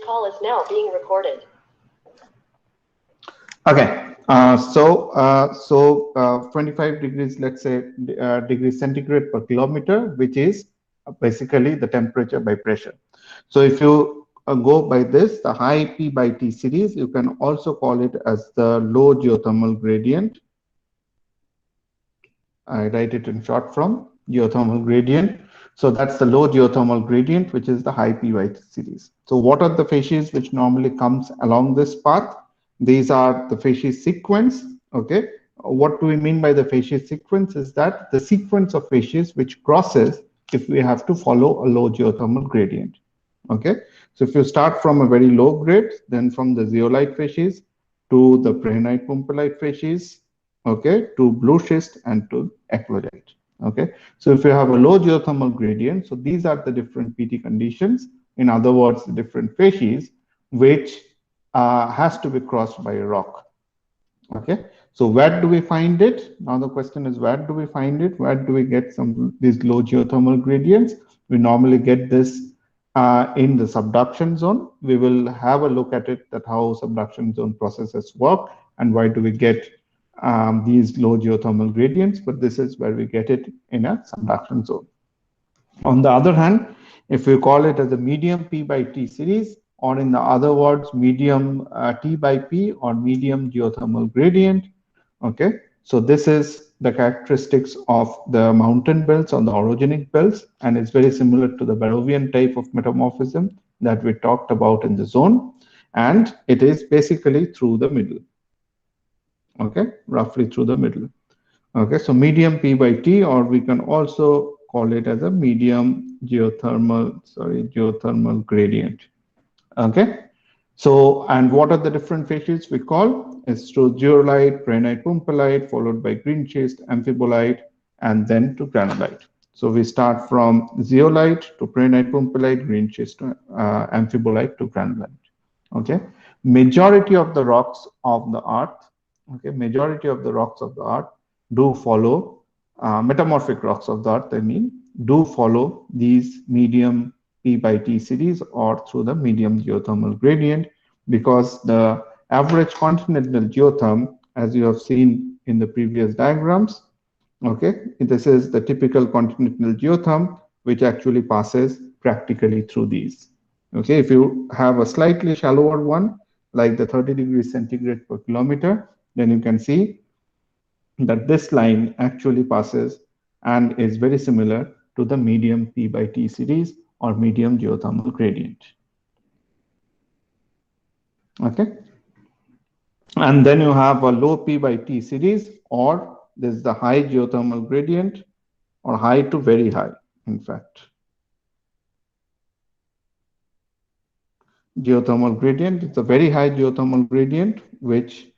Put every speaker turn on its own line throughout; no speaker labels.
call is now being recorded.
Okay, 25 degrees, let's say degrees centigrade per kilometer, which is basically the temperature by pressure. So if you go by this, the high P by T series, you can also call it as the low geothermal gradient. I write it in short from geothermal gradient. So that's the low geothermal gradient, which is the high P by T series. So what are the facies which normally comes along this path? These are the facies sequence. Okay. What do we mean by the facies sequence is that the sequence of facies which crosses if we have to follow a low geothermal gradient. Okay. So if you start from a very low grade, then from the zeolite facies to the prehnite pumpelite facies, okay, to blue schist and to eclogite. Okay. So if you have a low geothermal gradient, so these are the different PT conditions. In other words, the different facies which has to be crossed by a rock. Okay, so where do we find it? Now the question is, where do we find it? Where do we get these low geothermal gradients? We normally get this in the subduction zone. We will have a look at it, that how subduction zone processes work and why do we get these low geothermal gradients, but this is where we get it in a subduction zone. On the other hand, if we call it as a medium P by T series, or in the other words, medium T by P or medium geothermal gradient. Okay, so this is the characteristics of the mountain belts or the orogenic belts, and it's very similar to the Barrovian type of metamorphism that we talked about in the zone, and it is basically through the middle. Okay, roughly through the middle. Okay, so medium P by T, or we can also call it as a medium geothermal gradient. Okay, so and what are the different facies we call? It's through zeolite, prehnite pumpelite, followed by green schist, amphibolite, and then to granulite. So we start from zeolite to prehnite pumpelite, green schist to amphibolite to granulite. Okay, majority of the rocks of the earth, okay, majority of the rocks of the earth do follow metamorphic rocks of the earth, I mean, do follow these medium P by T series or through the medium geothermal gradient, because the average continental geotherm, as you have seen in the previous diagrams, okay, this is the typical continental geotherm which actually passes practically through these. Okay, if you have a slightly shallower one like the 30 degrees centigrade per kilometer, then you can see that this line actually passes and is very similar to the medium P by T series or medium geothermal gradient. Okay, and then you have a low P by T series, or this is the high geothermal gradient, or high to very high, in fact. Geothermal gradient, it's a very high geothermal gradient, which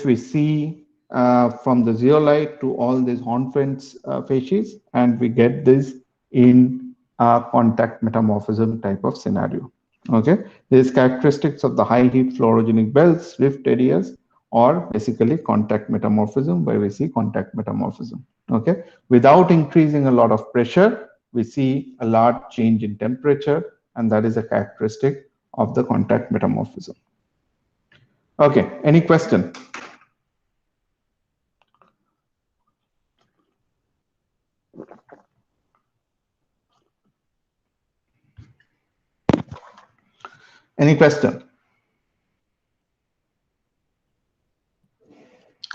we see from the zeolite to all these hornfence facies, and we get this in a contact metamorphism type of scenario. Okay, these characteristics of the high heat fluorogenic belts, rift areas, or basically contact metamorphism, where we see contact metamorphism. Okay, without increasing a lot of pressure, we see a large change in temperature, and that is a characteristic of the contact metamorphism. Okay, any question? Any question?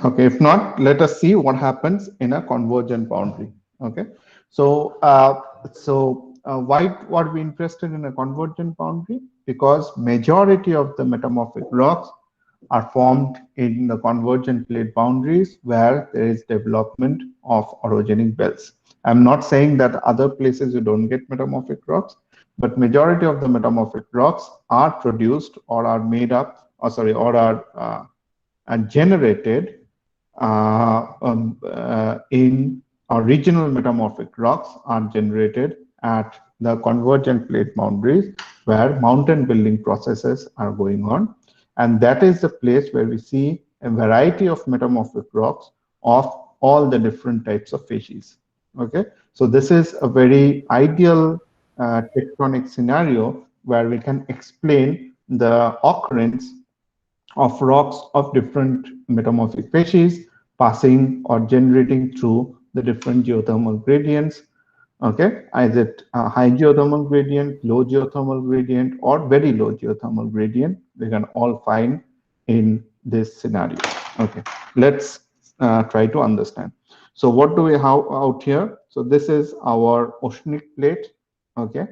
Okay, if not, let us see what happens in a convergent boundary. Okay, so why are we interested in a convergent boundary? Because majority of the metamorphic rocks are formed in the convergent plate boundaries where there is development of orogenic belts. I'm not saying that other places you don't get metamorphic rocks, but majority of the metamorphic rocks are produced or are made up, or are generated in regional metamorphic rocks are generated at the convergent plate boundaries where mountain building processes are going on. And that is the place where we see a variety of metamorphic rocks of all the different types of facies. Okay, so this is a very ideal tectonic scenario where we can explain the occurrence of rocks of different metamorphic facies passing or generating through the different geothermal gradients. Okay, is it a high geothermal gradient, low geothermal gradient, or very low geothermal gradient? We can all find in this scenario. Okay, let's try to understand. So what do we have out here? So this is our oceanic plate, okay,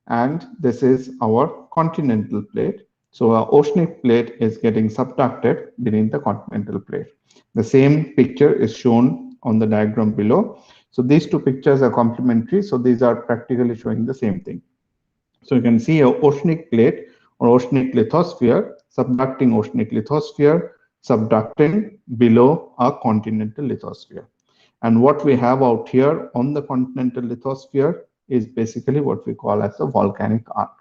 and this is our continental plate. So our oceanic plate is getting subducted beneath the continental plate. The same picture is shown on the diagram below. So these two pictures are complementary. So these are practically showing the same thing. So you can see a oceanic plate or oceanic lithosphere, subducting below a continental lithosphere. And what we have out here on the continental lithosphere is basically what we call as a volcanic arc.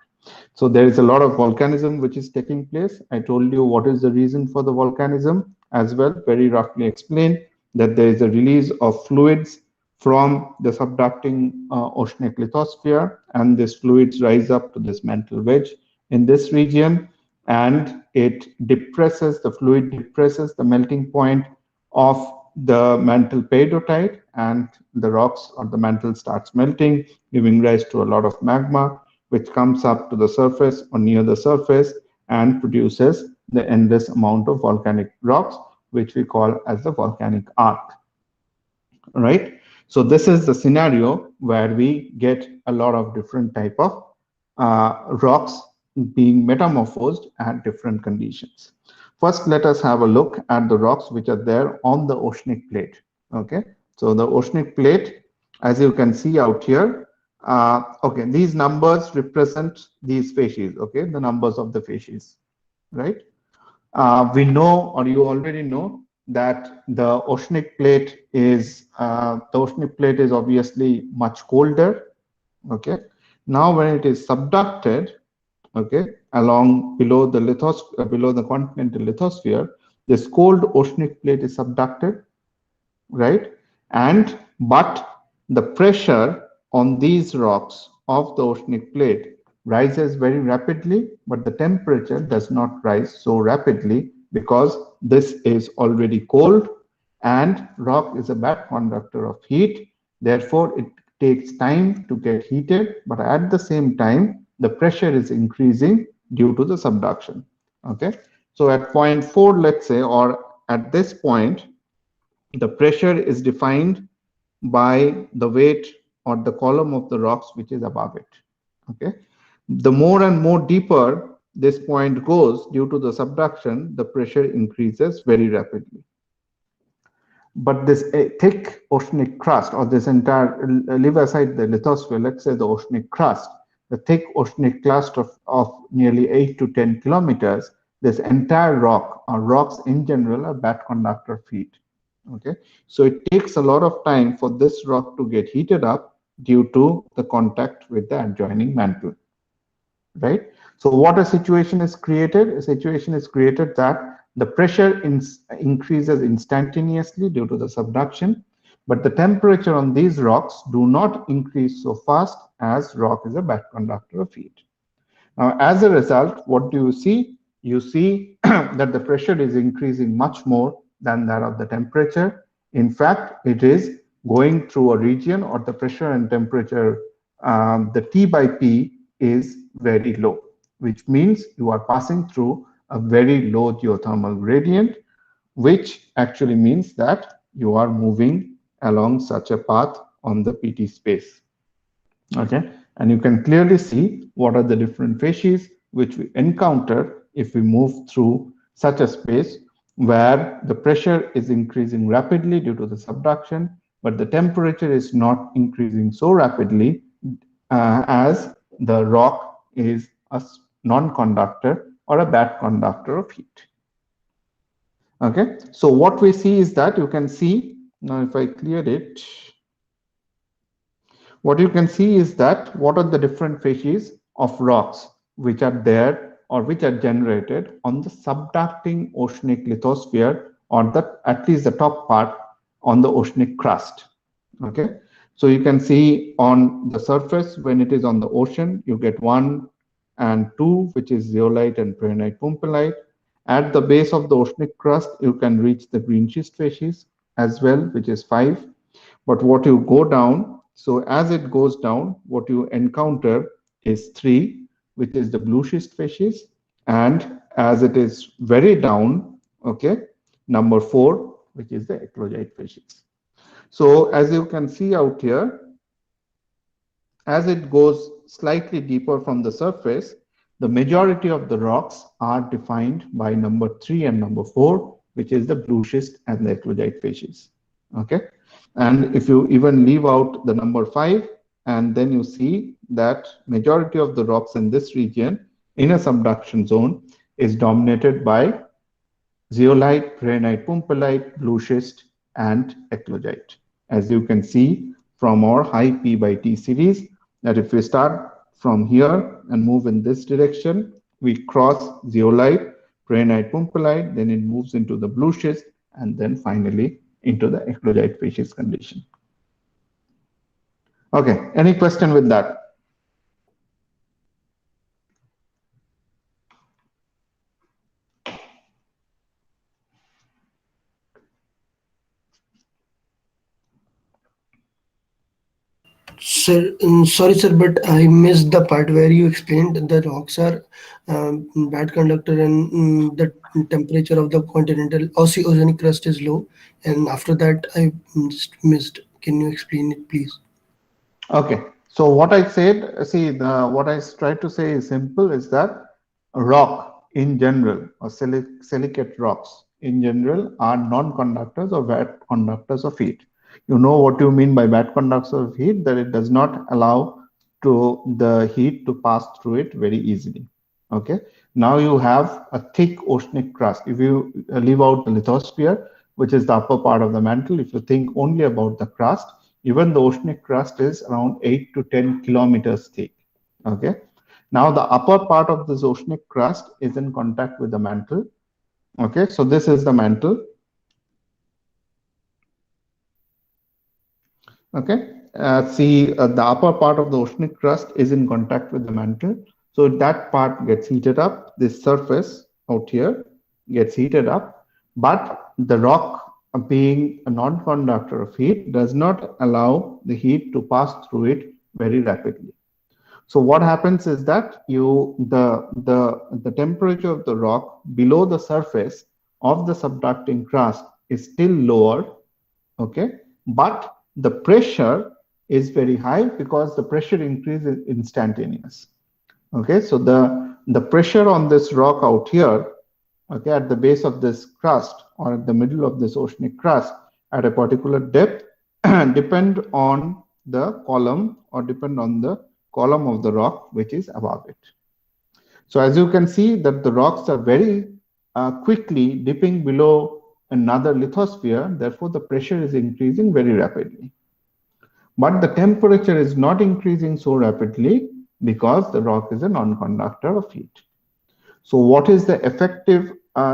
So there is a lot of volcanism which is taking place. I told you what is the reason for the volcanism as well, very roughly explained that there is a release of fluids from the subducting oceanic lithosphere, and these fluids rise up to this mantle wedge in this region, and the fluid depresses the melting point of the mantle peridotite, and the rocks or the mantle starts melting, giving rise to a lot of magma which comes up to the surface or near the surface and produces the endless amount of volcanic rocks, which we call as the volcanic arc, right? So this is the scenario where we get a lot of different type of rocks being metamorphosed at different conditions. First, let us have a look at the rocks which are there on the oceanic plate. Okay, so the oceanic plate, as you can see out here, okay, these numbers represent these facies. Okay, the numbers of the facies, right? We know, or you already know, that the oceanic plate is obviously much colder. Okay, now when it is subducted, okay, along below the continental lithosphere, this cold oceanic plate is subducted, right? And but the pressure on these rocks of the oceanic plate rises very rapidly, but the temperature does not rise so rapidly because this is already cold, and rock is a bad conductor of heat. Therefore, it takes time to get heated, but at the same time, the pressure is increasing due to the subduction. Okay, so at point 4, let's say, or at this point, the pressure is defined by the weight or the column of the rocks which is above it. Okay. The more and more deeper this point goes due to the subduction, the pressure increases very rapidly. But this thick oceanic crust, or this entire, leave aside the lithosphere, let's say the oceanic crust, the thick oceanic crust of nearly 8 to 10 kilometers, this entire rock, or rocks in general, are bad conductor of heat. Okay, so it takes a lot of time for this rock to get heated up due to the contact with the adjoining mantle, right? So what a situation is created? A situation is created that the pressure increases instantaneously due to the subduction, but the temperature on these rocks do not increase so fast, as rock is a bad conductor of heat. Now, as a result, what do you see? You see that the pressure is increasing much more than that of the temperature. In fact, it is going through a region, or the pressure and temperature, the T by P is very low, which means you are passing through a very low geothermal gradient, which actually means that you are moving along such a path on the PT space. Okay, and you can clearly see what are the different facies which we encounter if we move through such a space where the pressure is increasing rapidly due to the subduction, but the temperature is not increasing so rapidly as the rock is a non-conductor or a bad conductor of heat. Okay, so what we see is that you can see, now if I clear it, what you can see is that what are the different facies of rocks which are there or which are generated on the subducting oceanic lithosphere, or the at least the top part on the oceanic crust. Okay, So you can see on the surface, when it is on the ocean, you get 1 and 2, which is zeolite and prehnite pumpelite. At the base of the oceanic crust, you can reach the green schist facies as well, which is 5. But what you go down, so as it goes down, what you encounter is 3, which is the blue schist facies. And as it is very down, okay, number 4, which is the eclogite facies. So as you can see out here, as it goes slightly deeper from the surface, the majority of the rocks are defined by number 3 and number 4, which is the blue schist and the eclogite facies. Okay, and if you even leave out the number 5, and then you see that majority of the rocks in this region in a subduction zone is dominated by zeolite, prehnite pumpelite, blue schist, and eclogite. As you can see from our high P by T series, that if we start from here and move in this direction, we cross zeolite, prehnite pumpelite, then it moves into the blue schist, and then finally into the eclogite facies condition. Okay, any question with that?
Sir, sorry, sir, but I missed the part where you explained the rocks are bad conductor and the temperature of the continental oceanic crust is low. And after that, I just missed. Can you explain it, please?
Okay, so what I said, see, what I tried to say is simple, is that a rock in general, or silicate rocks in general, are non-conductors or bad conductors of heat. You know what you mean by bad conductors of heat, that it does not allow to the heat to pass through it very easily. Okay, now you have a thick oceanic crust. If you leave out the lithosphere, which is the upper part of the mantle, if you think only about the crust, even the oceanic crust is around 8 to 10 kilometers thick. Okay. Now the upper part of this oceanic crust is in contact with the mantle. Okay. So this is the mantle. Okay. See, the upper part of the oceanic crust is in contact with the mantle. So that part gets heated up. This surface out here gets heated up, but the rock, being a non-conductor of heat, does not allow the heat to pass through it very rapidly. So what happens is that the temperature of the rock below the surface of the subducting crust is still lower, okay, but the pressure is very high because the pressure increase is instantaneous. Okay, so the pressure on this rock out here, okay, at the base of this crust or at the middle of this oceanic crust at a particular depth depend on the column or depend on the column of the rock which is above it. So as you can see that the rocks are very quickly dipping below another lithosphere, therefore the pressure is increasing very rapidly. But the temperature is not increasing so rapidly because the rock is a non-conductor of heat. So what is the effective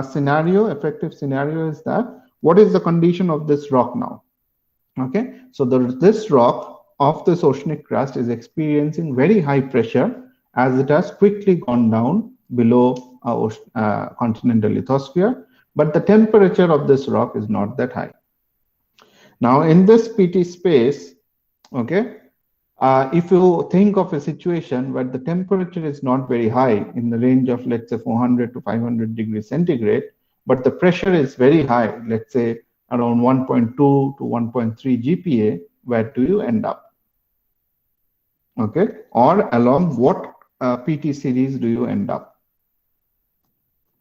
scenario? Effective scenario is that what is the condition of this rock now? Okay, so this rock of this oceanic crust is experiencing very high pressure as it has quickly gone down below continental lithosphere, but the temperature of this rock is not that high. Now in this PT space, okay, if you think of a situation where the temperature is not very high in the range of, let's say, 400 to 500 degrees centigrade, but the pressure is very high, let's say around 1.2 to 1.3 GPa, where do you end up? Okay, or along what PT series do you end up?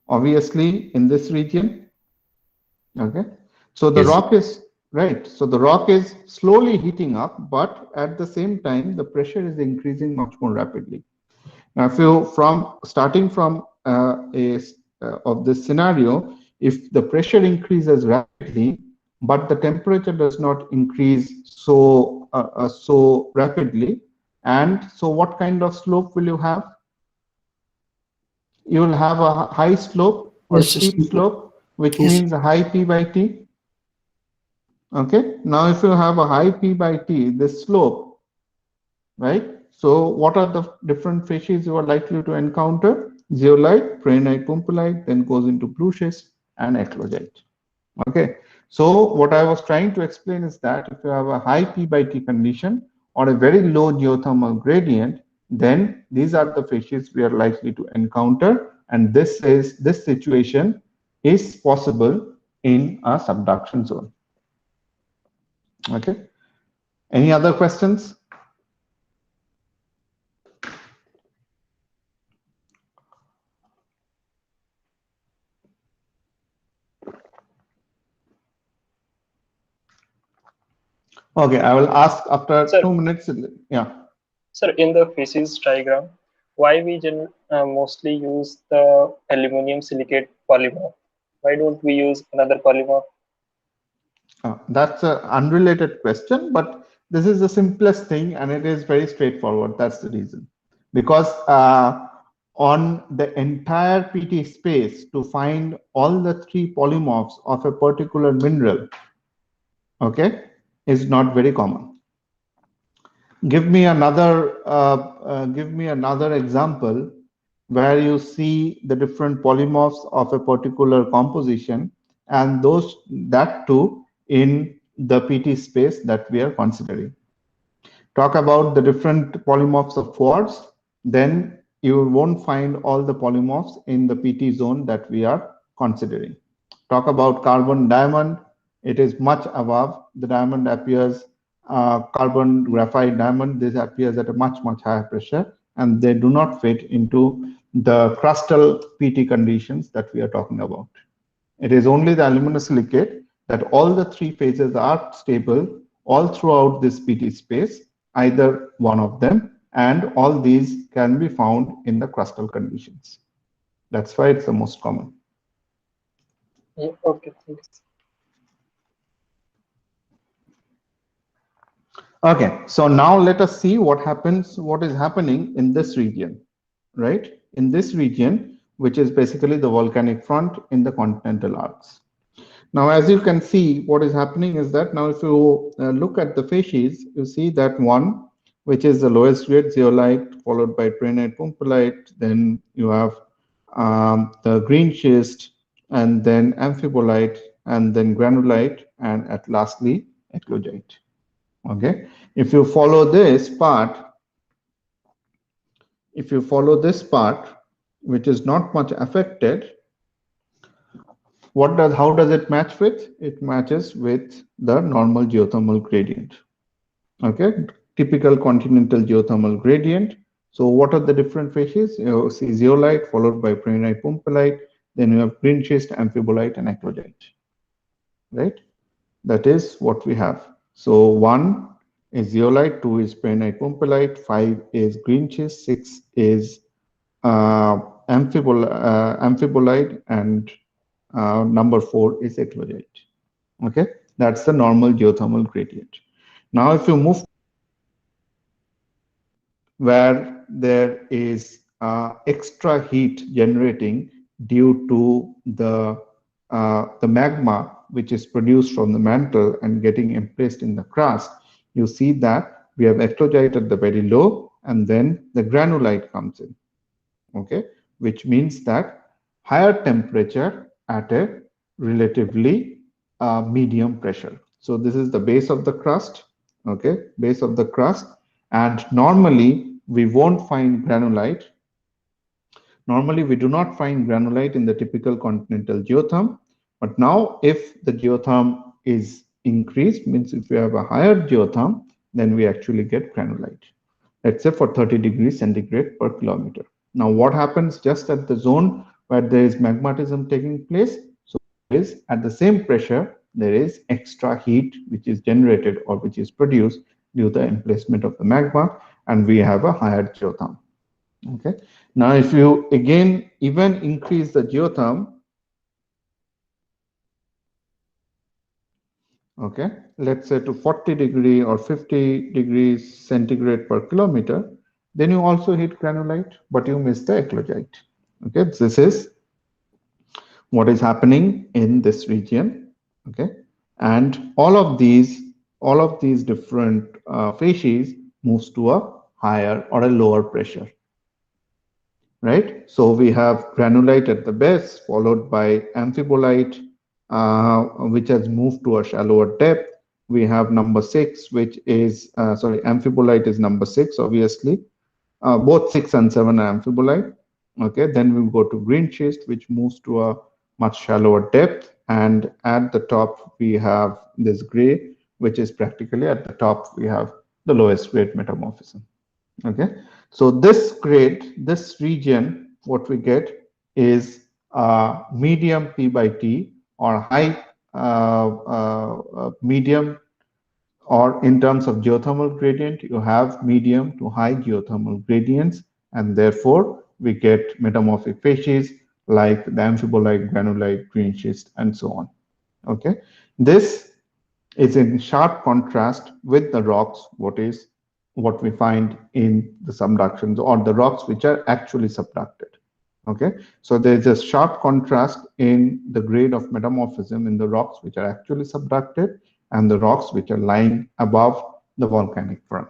Obviously in this region. Okay, so the
Yes.
rock is right. So the rock is slowly heating up, but at the same time, the pressure is increasing much more rapidly. Now, if you starting from of this scenario, if the pressure increases rapidly, but the temperature does not increase so rapidly, and so what kind of slope will you have? You will have a high slope or a
Yes,
steep slope, which
yes,
means a high P by T. Okay, now if you have a high P by T, this slope, right? So what are the different facies you are likely to encounter? Zeolite, prehnite, pumpelite, then goes into blue schist and eclogite. Okay, so what I was trying to explain is that if you have a high P by T condition or a very low geothermal gradient, then these are the facies we are likely to encounter, and this situation is possible in a subduction zone. Okay, any other questions? Okay, I will ask after
Sir,
2 minutes. Yeah.
sir, in the facies diagram, why we mostly use the aluminum silicate polymer? Why don't we use another polymer?
That's an unrelated question, but this is the simplest thing and it is very straightforward. That's the reason. Because on the entire PT space, to find all the three polymorphs of a particular mineral, okay, is not very common. Give me another example where you see the different polymorphs of a particular composition, and that too in the PT space that we are considering. Talk about the different polymorphs of quartz, then you won't find all the polymorphs in the PT zone that we are considering. Talk about carbon diamond, it is much above. The diamond appears, carbon graphite diamond, this appears at a much higher pressure, and they do not fit into the crustal PT conditions that we are talking about. It is only the aluminosilicate that all the three phases are stable all throughout this PT space, either one of them, and all these can be found in the crustal conditions. That's why it's the most common.
Yeah, okay, thanks.
Okay, so now let us see what is happening in this region, right? In this region, which is basically the volcanic front in the continental arcs. Now, as you can see, what is happening is that now if you look at the facies, you see that one, which is the lowest grade zeolite, followed by prehnite, pumpelite, then you have the green schist, and then amphibolite, and then granulite, and at lastly, eclogite. Okay, if you follow this part, which is not much affected, how does it match with? It matches with the normal geothermal gradient. Okay, typical continental geothermal gradient. So what are the different facies? You see zeolite followed by prehnite, pumpelite, then you have green schist, amphibolite, and eclogite. Right? That is what we have. So 1 is zeolite, 2 is prehnite, pumpelite, 5 is green schist, 6 is amphibolite, and number 4 is eclogite. Okay, that's the normal geothermal gradient. Now, if you move where there is extra heat generating due to the magma which is produced from the mantle and getting emplaced in the crust, you see that we have eclogite at the very low, and then the granulite comes in. Okay, which means that higher temperature at a relatively medium pressure. So this is the base of the crust. Okay, base of the crust, and normally we won't find granulite. Normally we do not find granulite in the typical continental geotherm, but now if the geotherm is increased, means if we have a higher geotherm, then we actually get granulite, let's say for 30 degrees centigrade per kilometer. Now what happens just at the zone where there is magmatism taking place? So is at the same pressure, there is extra heat which is generated or which is produced due to the emplacement of the magma, and we have a higher geotherm. Okay. Now, if you again even increase the geotherm, okay, let's say to 40 degree or 50 degrees centigrade per kilometer, then you also hit granulite, but you miss the eclogite. Okay, this is what is happening in this region. Okay, and all of these different facies moves to a higher or a lower pressure, right? So we have granulite at the base, followed by amphibolite, which has moved to a shallower depth. We have number 6, which is sorry, amphibolite is number 6, obviously. Both 6 and 7 are amphibolite. Okay, then we go to green schist, which moves to a much shallower depth, and at the top we have this gray, which is practically at the top we have the lowest grade metamorphism. Okay, so this grade, this region, what we get is medium P by T, or high medium, or in terms of geothermal gradient, you have medium to high geothermal gradients, and therefore we get metamorphic facies like the amphibolite, granulite, green schist, and so on. Okay, this is in sharp contrast with the rocks, what we find in the subductions, or the rocks which are actually subducted. Okay, so there's a sharp contrast in the grade of metamorphism in the rocks which are actually subducted and the rocks which are lying above the volcanic front.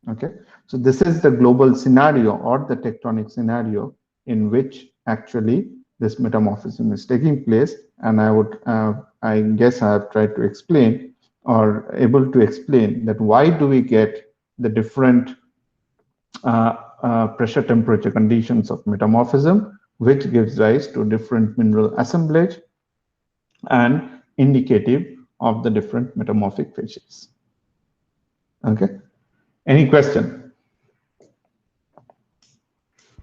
Okay, so this is the global scenario or the tectonic scenario in which actually this metamorphism is taking place, and I guess I have tried to explain, or able to explain, that why do we get the different pressure temperature conditions of metamorphism, which gives rise to different mineral assemblage and indicative of the different metamorphic facies. Okay, any question?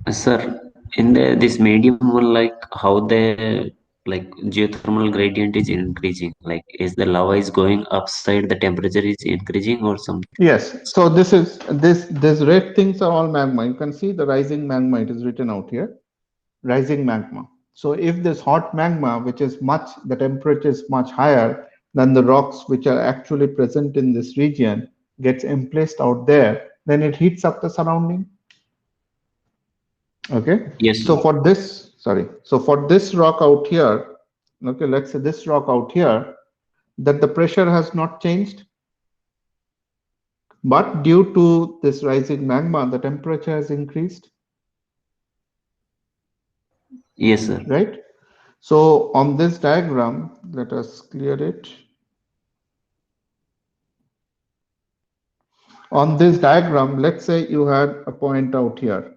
Sir, in this medium one, like how the like geothermal gradient is increasing, like is the lava is going upside, the temperature is increasing or something?
Yes, so this red things are all magma. You can see the rising magma, it is written out here, rising magma. So if this hot magma, which is the temperature is much higher than the rocks which are actually present in this region, gets emplaced out there, then it heats up the surrounding. Okay,
Yes,
so
sir.
for this, so for this rock out here, okay, let's say this rock out here, that the pressure has not changed, but due to this rising magma, the temperature has increased.
Yes, sir.
Right? So on this diagram, let us clear it. On this diagram, let's say you had a point out here.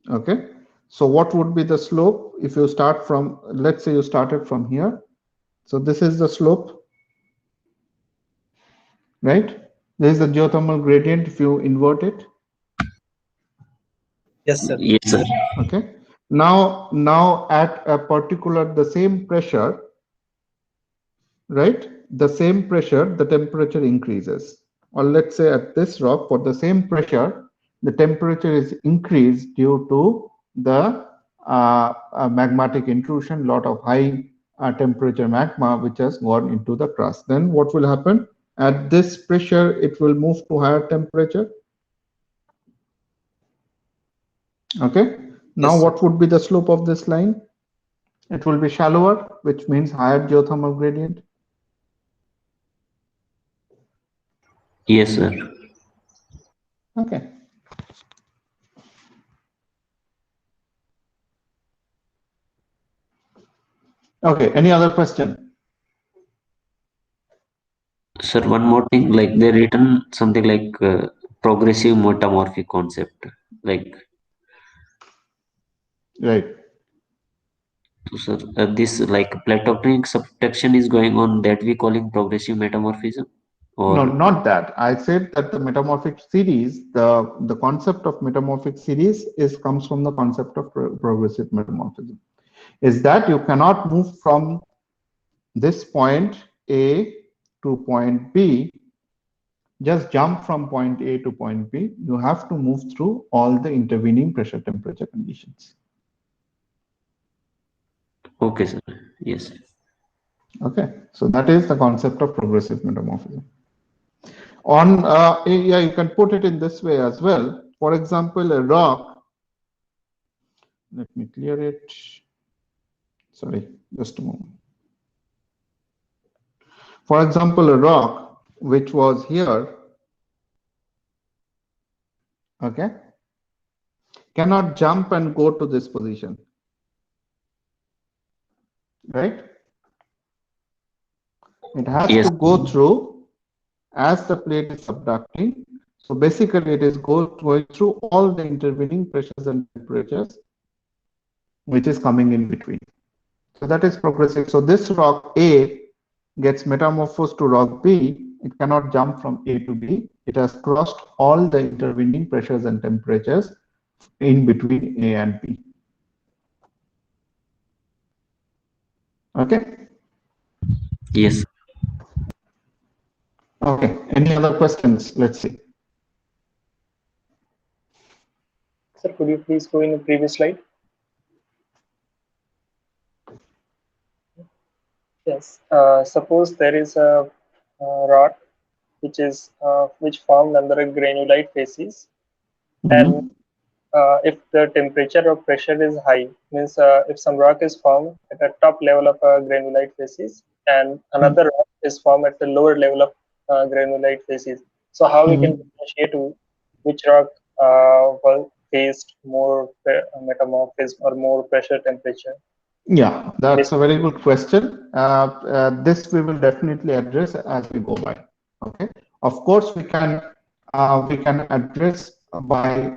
Okay, so what would be the slope if you start from, let's say you started from here. So this is the slope, right? This is the geothermal gradient if you invert it.
Yes, sir.
Yes, sir.
Okay, now at a particular, the same pressure, right? The same pressure, the temperature increases. Or let's say at this rock, for the same pressure, the temperature is increased due to the magmatic intrusion, lot of high temperature magma which has gone into the crust. Then what will happen? At this pressure, it will move to higher temperature. Okay. Now
Yes,
what would be the slope of this line? It will be shallower, which means higher geothermal gradient.
Yes, sir.
Okay. Okay, any other question?
Sir, one more thing, like they written something like progressive metamorphic concept, like
Right.
so, this like platonic subtraction is going on, that we calling progressive metamorphism,
No,
or
not that. I said that the metamorphic series, the concept of metamorphic series comes from the concept of progressive metamorphism. Is that you cannot move from this point A to point B, just jump from point A to point B. You have to move through all the intervening pressure temperature conditions.
okay, sir. Yes.
Okay, so that is the concept of progressive metamorphism. On yeah, you can put it in this way as well. For example, a rock. Let me clear it. Sorry, just a moment. For example, a rock which was here, okay, cannot jump and go to this position, right? It has
Yes.
to go through as the plate is subducting. So basically it is going through all the intervening pressures and temperatures which is coming in between. So that is progressive. So this rock A gets metamorphosed to rock B. It cannot jump from A to B. It has crossed all the intervening pressures and temperatures in between A and B. Okay.
Yes.
Okay. Any other questions? Let's see.
Sir, could you please go in the previous slide? Yes. Suppose there is a rock which formed under a granulite facies, and if the temperature or pressure is high, means if some rock is formed at the top level of a granulite facies and another rock is formed at the lower level of granulite facies. So how we can differentiate which rock faced more metamorphism or more pressure temperature?
Yeah, that's a very good question. This we will definitely address as we go by. Okay. Of course, we can address by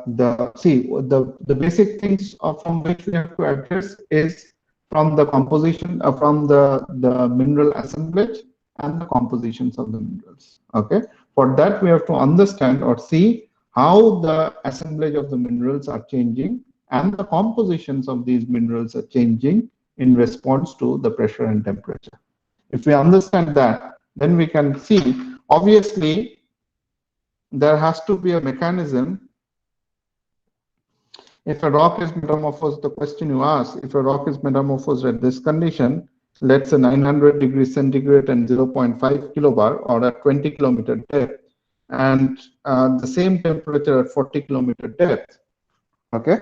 the basic things from which we have to address is from the composition from the mineral assemblage and the compositions of the minerals. Okay. For that, we have to understand or see how the assemblage of the minerals are changing and the compositions of these minerals are changing in response to the pressure and temperature. If we understand that, then we can see, obviously, there has to be a mechanism. If a rock is metamorphosed, the question you ask, if a rock is metamorphosed at this condition, let's say 900 degrees centigrade and 0.5 kilobar or at 20 kilometer depth, and the same temperature at 40 kilometer depth, okay?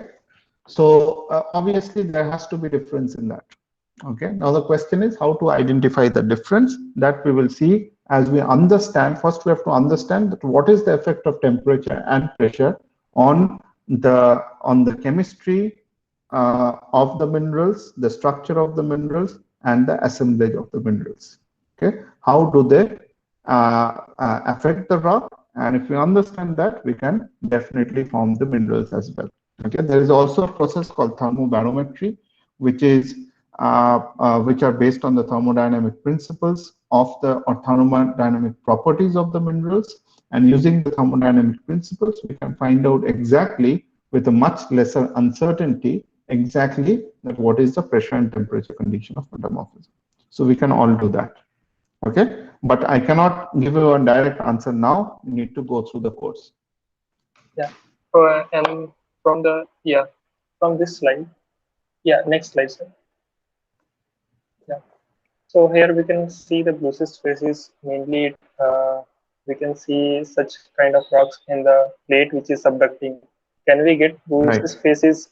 So obviously there has to be difference in that. Okay. Now the question is how to identify the difference. That we will see as we understand. First, we have to understand that what is the effect of temperature and pressure on the chemistry of the minerals, the structure of the minerals, and the assemblage of the minerals. Okay. How do they affect the rock? And if we understand that, we can definitely form the minerals as well. Okay, there is also a process called thermobarometry, which are based on the thermodynamic principles of the or thermodynamic properties of the minerals. And using the thermodynamic principles, we can find out exactly with a much lesser uncertainty exactly that what is the pressure and temperature condition of metamorphism. So we can all do that. Okay, but I cannot give you a direct answer now. You need to go through the course.
Yeah. And from this slide, next slide, sir. Yeah. So here we can see the blue schist facies. Mainly, we can see such kind of rocks in the plate which is subducting. Can we get blue schist facies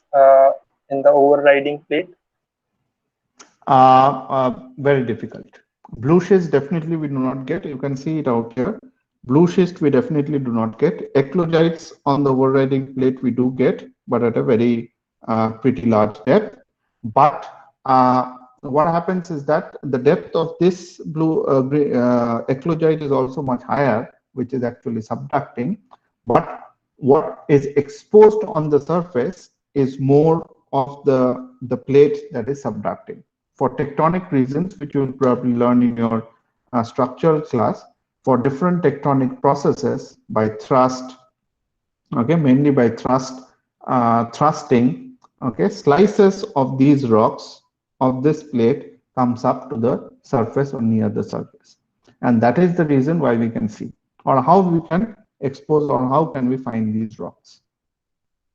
in the overriding plate?
Very difficult. Blue schist definitely we do not get. You can see it out here. Blue schist we definitely do not get. Eclogites on the overriding plate we do get, but at a very pretty large depth. But what happens is that the depth of this blue eclogite is also much higher, which is actually subducting. But what is exposed on the surface is more of the plate that is subducting. For tectonic reasons, which you will probably learn in your structural class, for different tectonic processes by thrust, okay, mainly by thrusting, okay, slices of these rocks of this plate comes up to the surface or near the surface. And that is the reason why we can see or how we can expose or how can we find these rocks,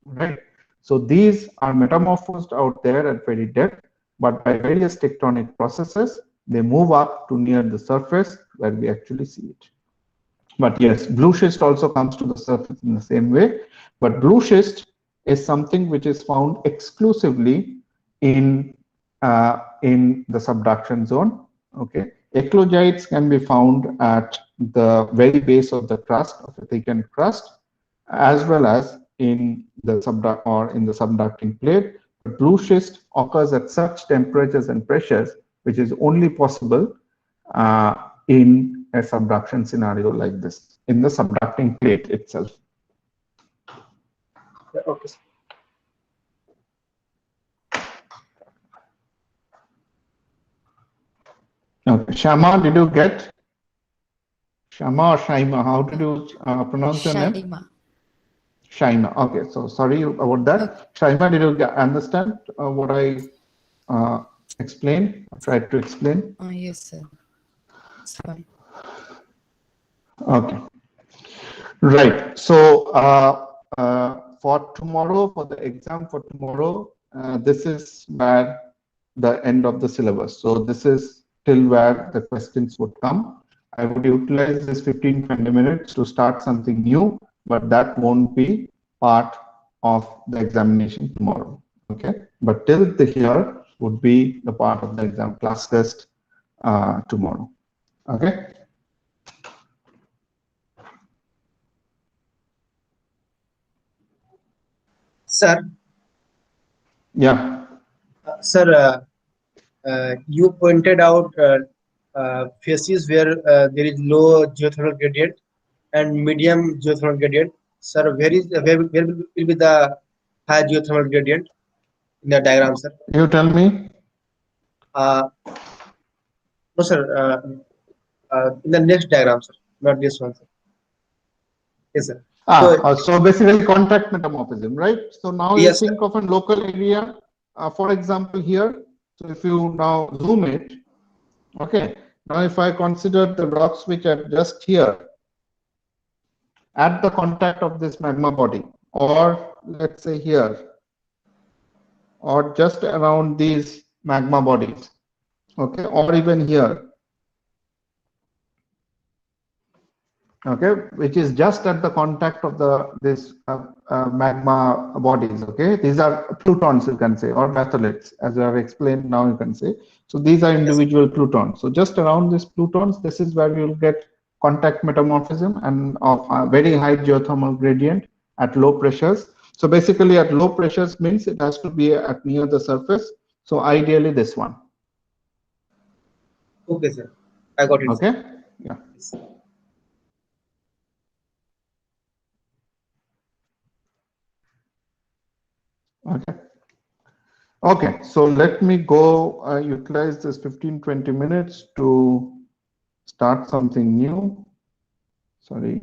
right? So these are metamorphosed out there at very depth, but by various tectonic processes, they move up to near the surface where we actually see it. But yes, blue schist also comes to the surface in the same way. But blue schist is something which is found exclusively in the subduction zone. Okay, Eclogites can be found at the very base of the crust, of a thickened crust, as well as in the subducting plate. But blue schist occurs at such temperatures and pressures, which is only possible in a subduction scenario like this, in the subducting plate itself.
Yeah, okay.
Okay, Shama, did you get? Shama or Shaima, how did you pronounce your name?
Shaima.
Shaima. Okay, so sorry about that.
Okay.
Shaima, did you understand what I explained, tried to explain?
Yes, sir. It's fine.
Okay, right. So for tomorrow, for the exam for tomorrow, this is where the end of the syllabus. So this is till where the questions would come. I would utilize this 15-20 minutes to start something new, but that won't be part of the examination tomorrow. Okay, but till the here would be the part of the exam class test tomorrow. Okay.
Sir,
Yeah.
sir, you pointed out phases where there is low geothermal gradient and medium geothermal gradient. Sir, where will be the high geothermal gradient in the diagram, sir?
You tell me.
Uh, no, sir. In the next diagram, sir, not this one, sir. Yes, sir.
So basically contact metamorphism, right? So now you
Yes, sir.
think of a local area, for example, here. So if you now zoom it, okay. Now if I consider the rocks which are just here at the contact of this magma body, or let's say here, or just around these magma bodies, okay, or even here, okay, which is just at the contact of this magma bodies. Okay, these are plutons, you can say, or batholiths, as I have explained. Now you can say, so these are individual plutons. So just around these plutons, this is where you will get contact metamorphism and of very high geothermal gradient at low pressures. So basically at low pressures means it has to be at near the surface. So ideally this one.
Okay, sir. I got it.
Okay.
Sir.
Yeah.
Yes.
Okay. Okay, so let me go utilize this 15-20 minutes to start something new. Sorry.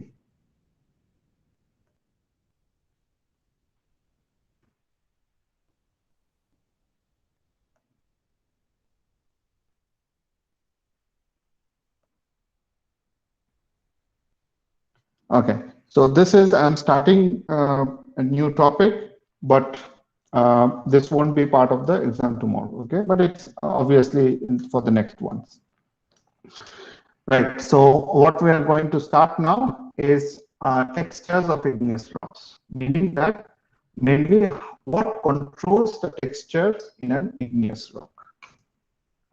Okay, so this is, I'm starting a new topic, but this won't be part of the exam tomorrow, okay? But it's obviously for the next ones. Right, so what we are going to start now is textures of igneous rocks, meaning that mainly what controls the textures in an igneous rock.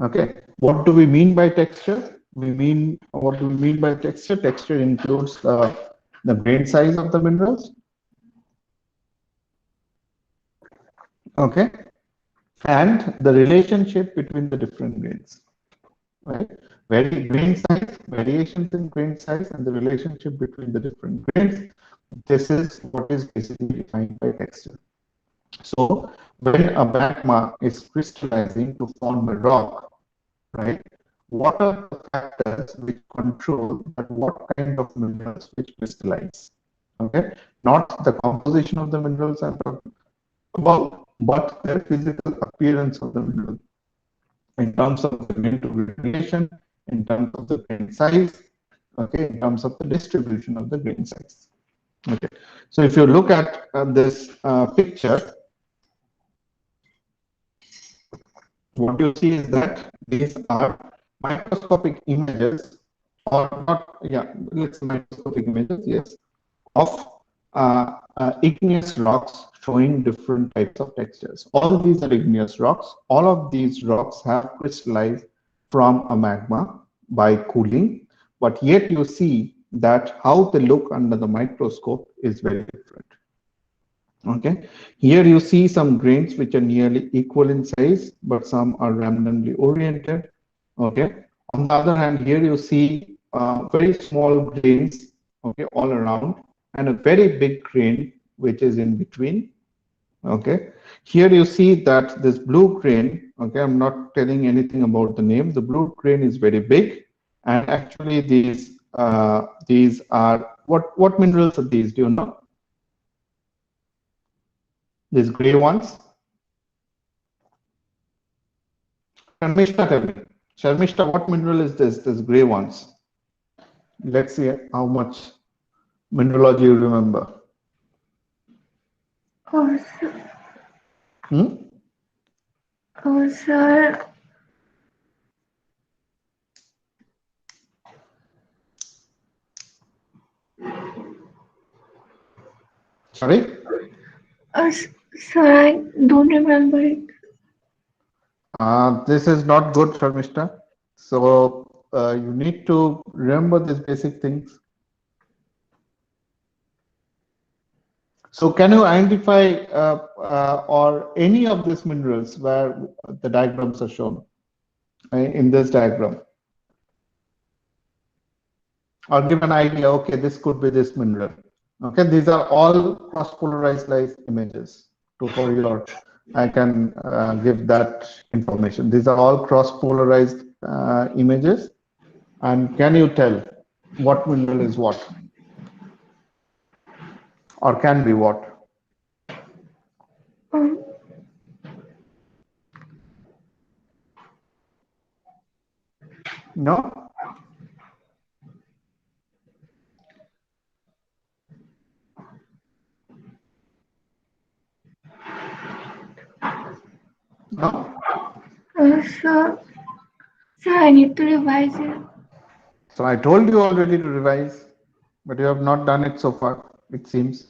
Okay, what do we mean by texture? What do we mean by texture? Texture includes the grain size of the minerals. Okay, and the relationship between the different grains. Right, variations in grain size, and the relationship between the different grains. This is what is basically defined by texture. So when a magma is crystallizing to form a rock, right, what are the factors which control that what kind of minerals which crystallize? Okay, not the composition of the minerals I'm talking about, but their physical appearance of the mineral in terms of the grain to grain relation, in terms of the grain size, okay, in terms of the distribution of the grain size. Okay, so if you look at this picture, what you see is that these are microscopic images, or not, yeah, let's say microscopic images, yes, of igneous rocks showing different types of textures. All of these are igneous rocks. All of these rocks have crystallized from a magma, by cooling, but yet you see that how they look under the microscope is very different. Okay, here you see some grains which are nearly equal in size, but some are randomly oriented. Okay, on the other hand, here you see very small grains, okay, all around, and a very big grain which is in between. Okay, here you see that this blue grain, okay, I'm not telling anything about the name. The blue grain is very big, and actually these are what minerals are these? Do you know? These gray ones. Sharmishta, tell me. Sharmishta, what mineral is this? This gray ones. Let's see how much mineralogy you remember.
Oh,
Hmm?
sir.
Sorry?
Sir, I don't remember it.
This is not good, Sharmishta. So you need to remember these basic things. So can you identify or any of these minerals where the diagrams are shown in this diagram? Or give an idea, okay, this could be this mineral. Okay, these are all cross-polarized light images. For your, I can give that information. These are all cross-polarized images. And can you tell what mineral is what? Or can be what?
Um,
No? No?
sir, I need to revise it.
So I told you already to revise, but you have not done it so far, it seems.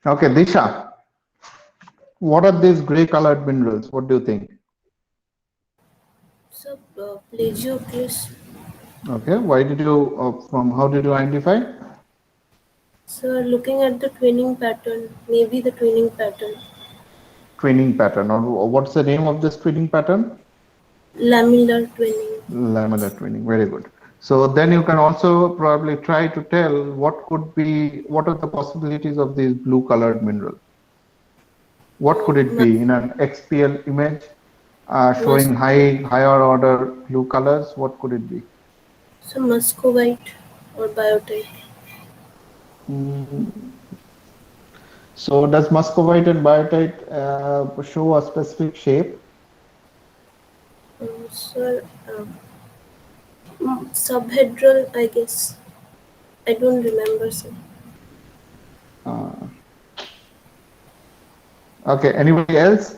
Okay, Disha, what are these gray colored minerals? What do you think?
So, plagioclase.
Okay, why did you, how did you identify?
So, looking at the twinning pattern, maybe the twinning pattern.
Twinning pattern, or what's the name of this twinning pattern?
Lamellar twinning.
Lamellar twinning, very good. So then you can also probably try to tell what could be, what are the possibilities of these blue colored mineral? What could it be in an XPL image showing higher order blue colors? What could it be?
So, muscovite or biotite.
So does muscovite and biotite show a specific shape?
Sir, subhedral, I guess. I don't remember, sir.
Okay, anybody else?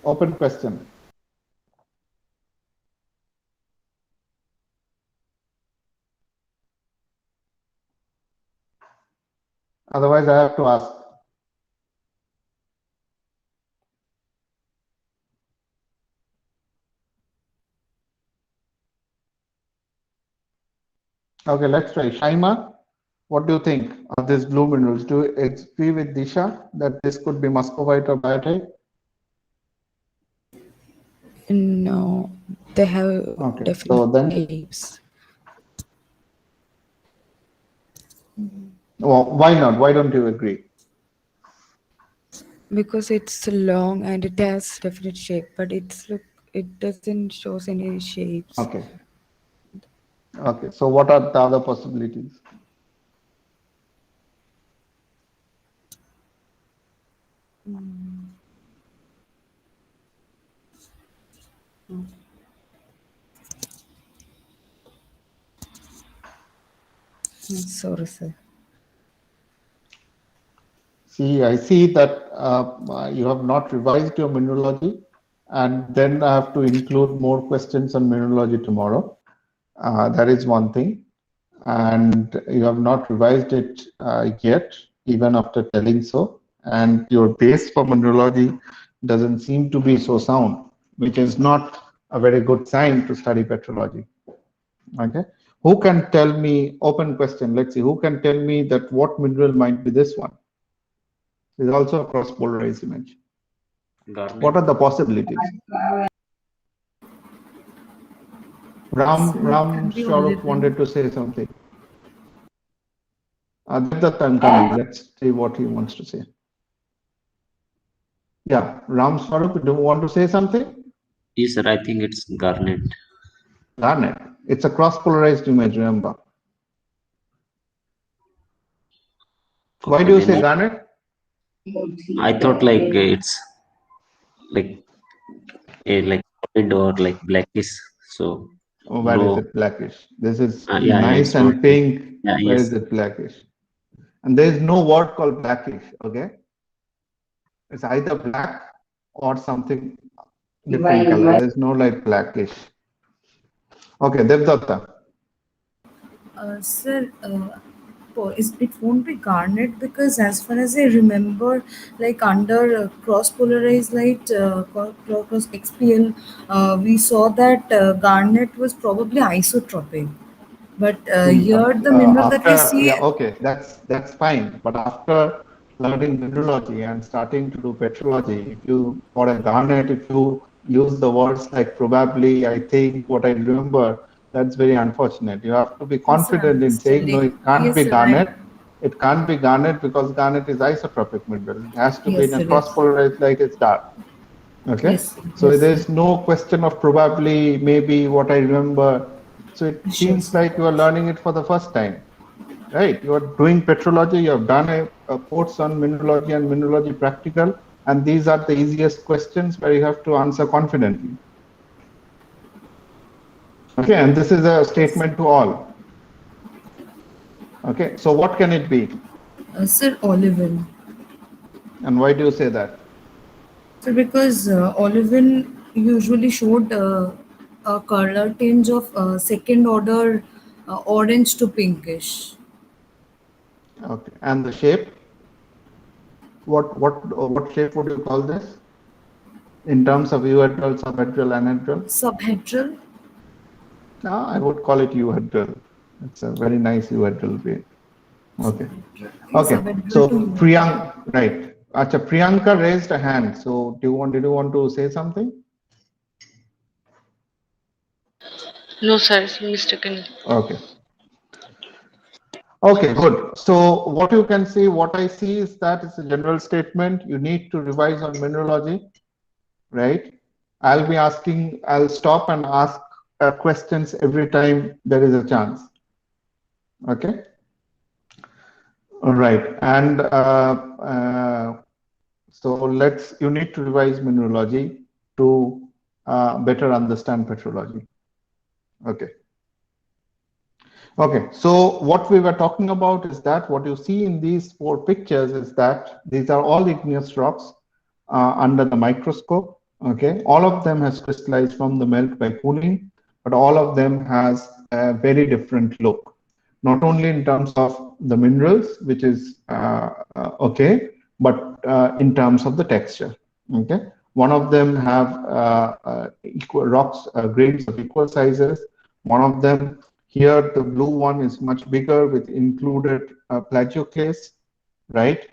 Open question. Otherwise, I have to ask. Okay, let's try. Shaima, what do you think of these blue minerals? Do you agree with Disha that this could be muscovite or biotite?
No, they have
Okay,
different
so then,
shapes.
well, why not? Why don't you agree?
Because it's long and it has definite shape, but it doesn't show any shapes.
Okay. Okay, so what are the other possibilities?
Sorry, sir.
See, I see that you have not revised your mineralogy, and then I have to include more questions on mineralogy tomorrow. That is one thing. And you have not revised it yet, even after telling so. And your base for mineralogy doesn't seem to be so sound, which is not a very good sign to study petrology. Okay, who can tell me, open question, let's see, who can tell me that what mineral might be this one? It's also a cross-polarized image.
Garnet.
What are the possibilities? Ram Shauruk wanted to say something. That's I'm coming. Let's see what he wants to say. Yeah, Ram Shauruk, do you want to say something?
Yes, sir. I think it's garnet.
Garnet. It's a cross-polarized image, remember. Why do you say garnet?
I thought like it's like like red or like blackish. So
Oh, where is it blackish? This is
yeah,
nice
it's not.
and pink.
Yeah,
Where
yes.
is it blackish? And there is no word called blackish, okay? It's either black or something different color. There is no like blackish. Okay, Devdatta.
Sir, it won't be garnet because as far as I remember, like under cross polarized light, cross XPL, we saw that garnet was probably isotropic. But here the mineral that we
After,
see,
yeah, okay, that's fine. But after learning mineralogy and starting to do petrology, if you, for a garnet, if you use the words like probably, I think, what I remember, that's very unfortunate. You have to be
yes, sir,
confident
I'm
in saying, no,
studying.
it can't
Yes,
be
sir,
garnet. It can't be garnet because garnet is isotropic mineral. It has to be
yes,
in a
sir, yes.
cross-polarized light, it's dark. Okay,
Yes, sir,
so
yes,
there
sir.
is no question of probably, maybe, what I remember. So it
Sure,
seems
sir.
like you are learning it for the first time, right? You are doing petrology, you have done a course on mineralogy and mineralogy practical, and these are the easiest questions where you have to answer confidently. Okay, and this is a statement to all. Okay, so what can it be?
Sir, olivine.
And why do you say that?
So because olivine usually showed a color tinge of second order orange to pinkish.
Okay, and the shape? What shape would you call this in terms of euhedral, subhedral, anhedral?
Subhedral?
No, I would call it euhedral. It's a very nice euhedral way. Okay. Okay.
Subhedral
So
to
Priyanka, right? Acha, Priyanka raised a hand. So did you want to say something?
No, sir, it's mistaken.
Okay. Okay, good. So what you can see, what I see is that it's a general statement. You need to revise on mineralogy, right? I'll stop and ask questions every time there is a chance. Okay. All right. And so you need to revise mineralogy to better understand petrology. Okay. Okay, so what we were talking about is that what you see in these four pictures is that these are all igneous rocks under the microscope. Okay, all of them has crystallized from the melt by cooling, but all of them has a very different look. Not only in terms of the minerals, which is okay, but in terms of the texture. Okay, one of them have equal rocks, grains of equal sizes. One of them here, the blue one is much bigger with included plagioclase, right?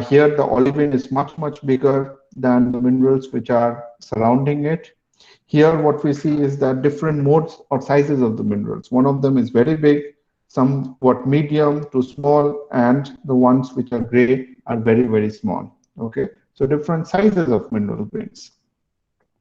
Here, the olivine is much bigger than the minerals which are surrounding it. Here, what we see is that different modes or sizes of the minerals. One of them is very big, somewhat medium to small, and the ones which are gray are very small. Okay, so different sizes of mineral grains.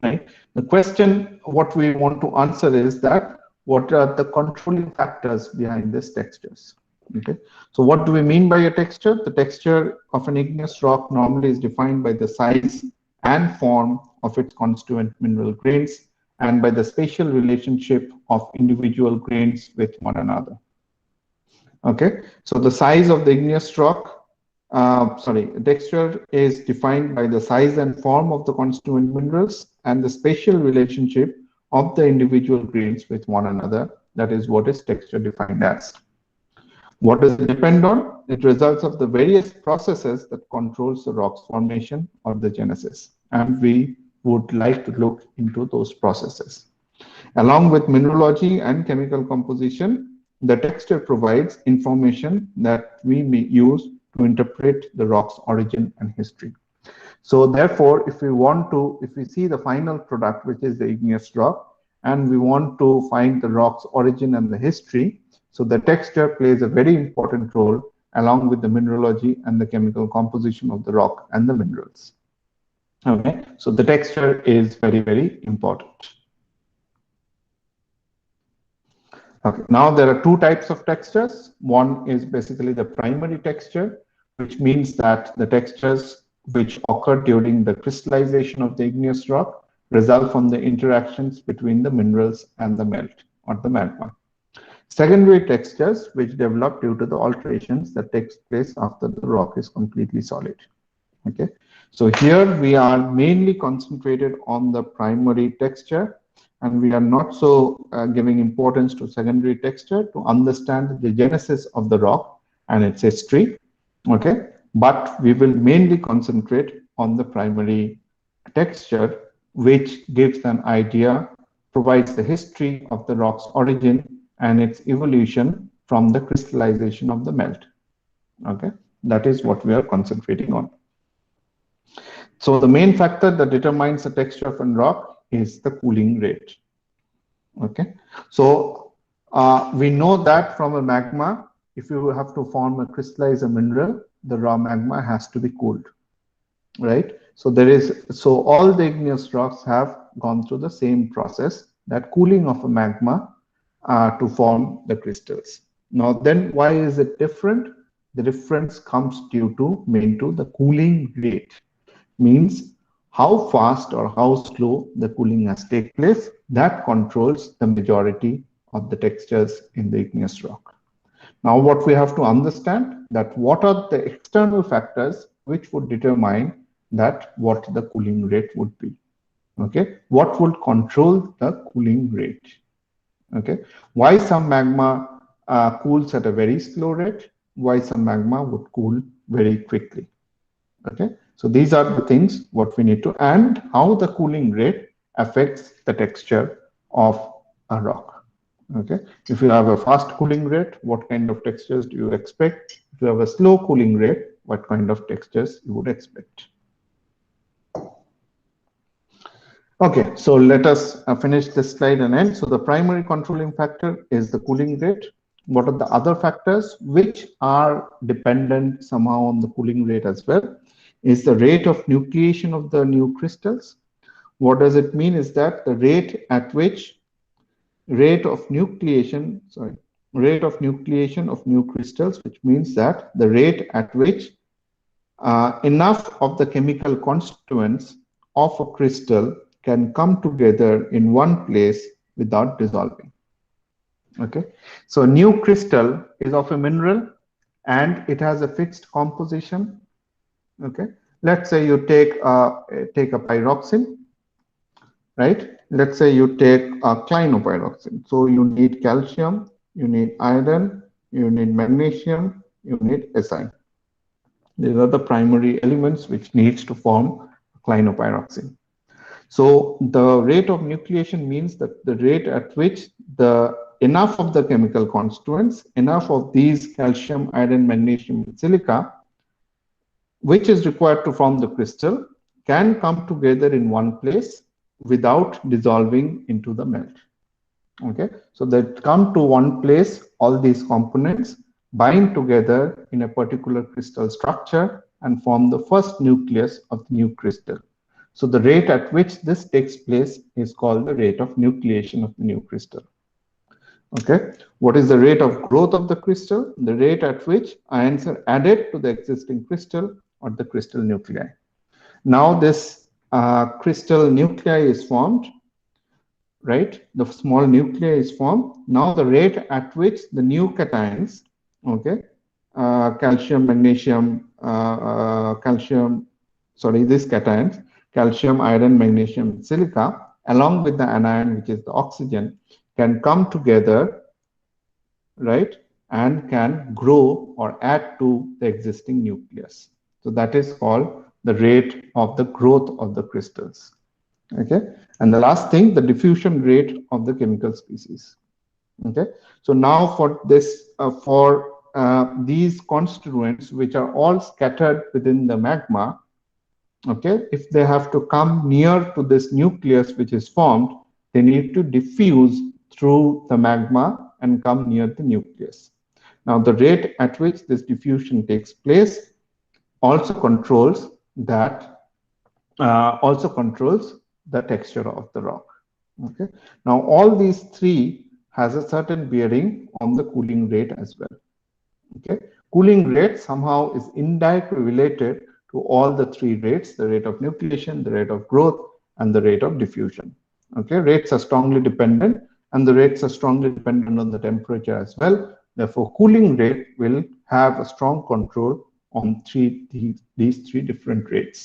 Right. The question what we want to answer is that what are the controlling factors behind these textures? Okay. So what do we mean by a texture? The texture of an igneous rock normally is defined by the size and form of its constituent mineral grains and by the spatial relationship of individual grains with one another. Okay. So the size of the igneous rock texture is defined by the size and form of the constituent minerals and the spatial relationship of the individual grains with one another. That is what is texture defined as. What does it depend on? It results of the various processes that controls the rock's formation or the genesis. and we would like to look into those processes. Along with mineralogy and chemical composition, the texture provides information that we may use to interpret the rock's origin and history. So therefore, if we see the final product, which is the igneous rock, and we want to find the rock's origin and the history, so the texture plays a very important role along with the mineralogy and the chemical composition of the rock and the minerals. Okay, so the texture is very, very important. Okay, now there are two types of textures. One is basically the primary texture, which means that the textures which occur during the crystallization of the igneous rock result from the interactions between the minerals and the melt or the magma. Secondary textures which develop due to the alterations that takes place after the rock is completely solid. Okay, so here we are mainly concentrated on the primary texture, and we are not so giving importance to secondary texture to understand the genesis of the rock and its history. Okay, but we will mainly concentrate on the primary texture, which gives an idea, provides the history of the rock's origin and its evolution from the crystallization of the melt. Okay, that is what we are concentrating on. So the main factor that determines the texture of a rock is the cooling rate. Okay, so we know that from a magma, if you have to form a crystallize a mineral, the raw magma has to be cooled, right? So all the igneous rocks have gone through the same process, that cooling of a magma to form the crystals. Now then, why is it different? The difference comes due to the cooling rate, means how fast or how slow the cooling has taken place. That controls the majority of the textures in the igneous rock. Now what we have to understand, that what are the external factors which would determine that what the cooling rate would be. Okay, what would control the cooling rate? Okay, why some magma cools at a very slow rate, why some magma would cool very quickly. Okay, so these are the things what we need to, and how the cooling rate affects the texture of a rock. Okay, if you have a fast cooling rate, what kind of textures do you expect? If you have a slow cooling rate, what kind of textures you would expect? Okay, so let us finish this slide and end. So the primary controlling factor is the cooling rate. What are the other factors which are dependent somehow on the cooling rate as well? Is the rate of nucleation of the new crystals. What does it mean is that the rate of nucleation of new crystals, which means that the rate at which enough of the chemical constituents of a crystal can come together in one place without dissolving. Okay, so a new crystal is of a mineral and it has a fixed composition. Okay, let's say you take a pyroxene, right? Let's say you take a clinopyroxene. So you need calcium, you need iron, you need magnesium, you need Si. These are the primary elements which needs to form clinopyroxene. So the rate of nucleation means that the rate at which enough of the chemical constituents, enough of these calcium, iron, magnesium, and silica, which is required to form the crystal, can come together in one place without dissolving into the melt. Okay, so that come to one place, all these components bind together in a particular crystal structure and form the first nucleus of the new crystal. So the rate at which this takes place is called the rate of nucleation of the new crystal. Okay, what is the rate of growth of the crystal? The rate at which ions are added to the existing crystal or the crystal nuclei. Now this crystal nuclei is formed, right? The small nuclei is formed. Now the rate at which the new cations, okay, calcium, magnesium, these cations, calcium, iron, magnesium, silica, along with the anion, which is the oxygen, can come together, right, and can grow or add to the existing nucleus. So that is called the rate of the growth of the crystals. Okay, and the last thing, the diffusion rate of the chemical species. Okay, so now for this, these constituents which are all scattered within the magma, okay, if they have to come near to this nucleus which is formed, they need to diffuse through the magma and come near the nucleus. Now the rate at which this diffusion takes place also controls that, the texture of the rock. Okay, now all these three has a certain bearing on the cooling rate as well. Okay, cooling rate somehow is indirectly related to all the three rates: the rate of nucleation, the rate of growth, and the rate of diffusion. Okay, rates are strongly dependent, and the rates are strongly dependent on the temperature as well. Therefore, cooling rate will have a strong control on these three different rates.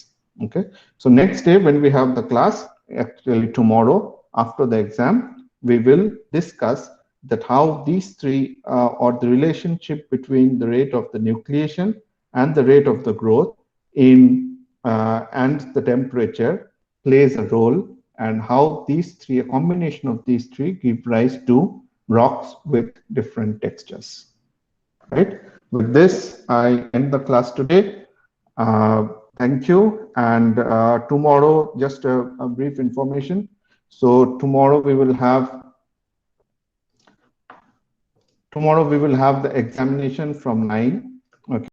Okay, so next day when we have the class, actually tomorrow after the exam, we will discuss that how these three, or the relationship between the rate of the nucleation and the rate of the growth in and the temperature plays a role, and how these three, a combination of these three, give rise to rocks with different textures. Right. With this, I end the class today. Thank you. And tomorrow, just a brief information. So tomorrow we will have the examination from 9. Okay.